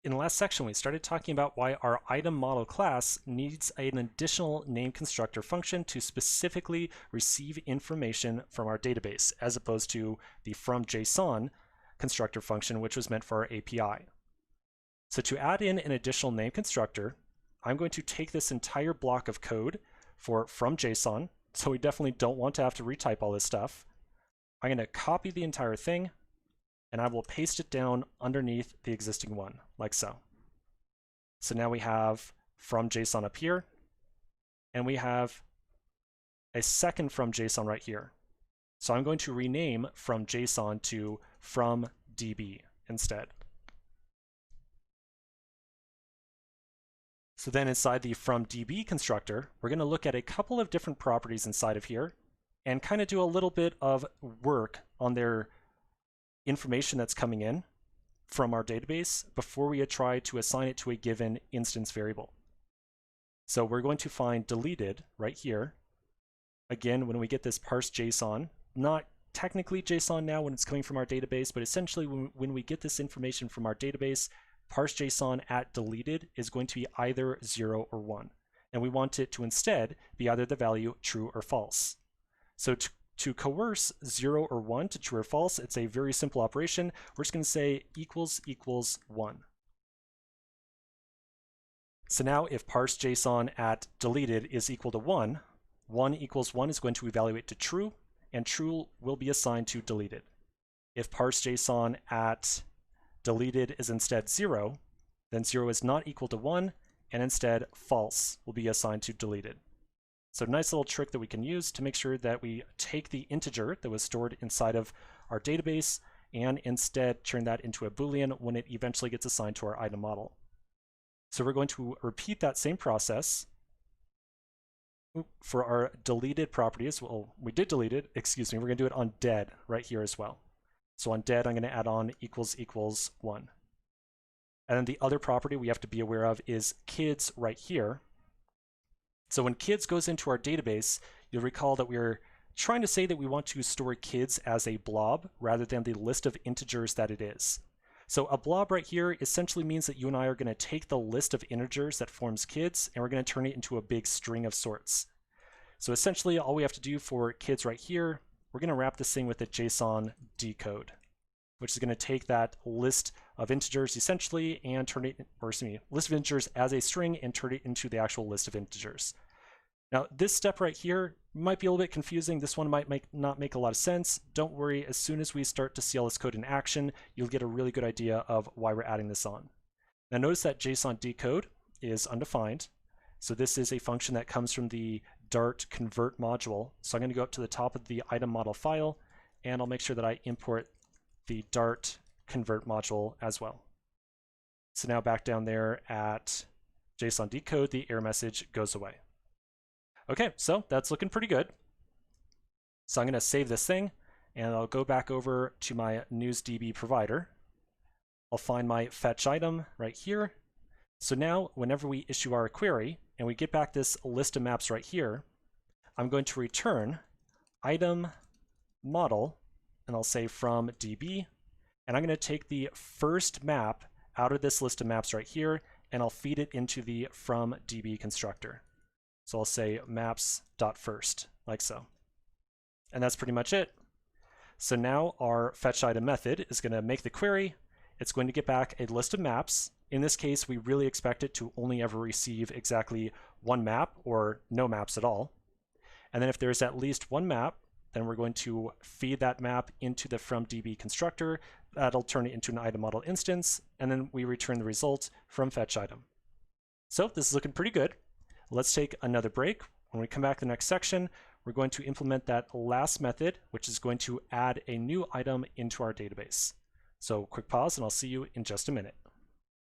In the last section, we started talking about why our item model class needs an additional name constructor function to specifically receive information from our database, as opposed to the from JSON constructor function, which was meant for our API. So to add in an additional name constructor, I'm going to take this entire block of code for from JSON, so we definitely don't want to have to retype all this stuff. I'm going to copy the entire thing, and I will paste it down underneath the existing one, like so. So now we have from JSON up here, and we have a second from JSON right here. So I'm going to rename from JSON to from DB instead. So then inside the from DB constructor, we're going to look at a couple of different properties inside of here and kind of do a little bit of work on their information that's coming in from our database before we try to assign it to a given instance variable. So we're going to find deleted right here. Again, when we get this parse JSON, not technically JSON now when it's coming from our database, but essentially when we get this information from our database, parse JSON at deleted is going to be either 0 or 1. And we want it to instead be either the value true or false. So to coerce 0 or 1 to true or false, it's a very simple operation. We're just going to say equals equals 1. So now if parse JSON at deleted is equal to 1, 1 equals 1 is going to evaluate to true, and true will be assigned to deleted. If parse JSON at deleted is instead 0, then 0 is not equal to 1, and instead false will be assigned to deleted. So nice little trick that we can use to make sure that we take the integer that was stored inside of our database and instead turn that into a Boolean when it eventually gets assigned to our item model. So we're going to repeat that same process for our deleted properties. Well, we did delete it, excuse me, we're going to do it on dead right here as well. So on dead, I'm going to add on equals equals 1. And then the other property we have to be aware of is kids right here. So when kids goes into our database, you'll recall that we're trying to say that we want to store kids as a blob rather than the list of integers that it is. So a blob right here essentially means that you and I are going to take the list of integers that forms kids and we're going to turn it into a big string of sorts. So essentially all we have to do for kids right here, we're going to wrap this thing with a JSON decode, which is going to take that list of integers essentially and turn it, or excuse me, list of integers as a string and turn it into the actual list of integers. Now this step right here might be a little bit confusing. This one might not make a lot of sense. Don't worry, as soon as we start to see all this code in action, you'll get a really good idea of why we're adding this on. Now notice that JSON decode is undefined. So this is a function that comes from the Dart convert module. So I'm going to go up to the top of the item model file and I'll make sure that I import the Dart convert module as well. So now back down there at JSON decode, the error message goes away. Okay, so that's looking pretty good. So I'm going to save this thing and I'll go back over to my NewsDB provider. I'll find my fetch item right here. So now whenever we issue our query and we get back this list of maps right here, I'm going to return item model and I'll say from DB, and I'm going to take the first map out of this list of maps right here and I'll feed it into the from DB constructor. So I'll say maps.first, like so. And that's pretty much it. So now our fetch item method is going to make the query. It's going to get back a list of maps. In this case, we really expect it to only ever receive exactly one map or no maps at all. And then if there's at least one map, then we're going to feed that map into the from DB constructor. That'll turn it into an item model instance, and then we return the result from fetch item. So this is looking pretty good. Let's take another break. When we come back to the next section, we're going to implement that last method, which is going to add a new item into our database. So quick pause and I'll see you in just a minute.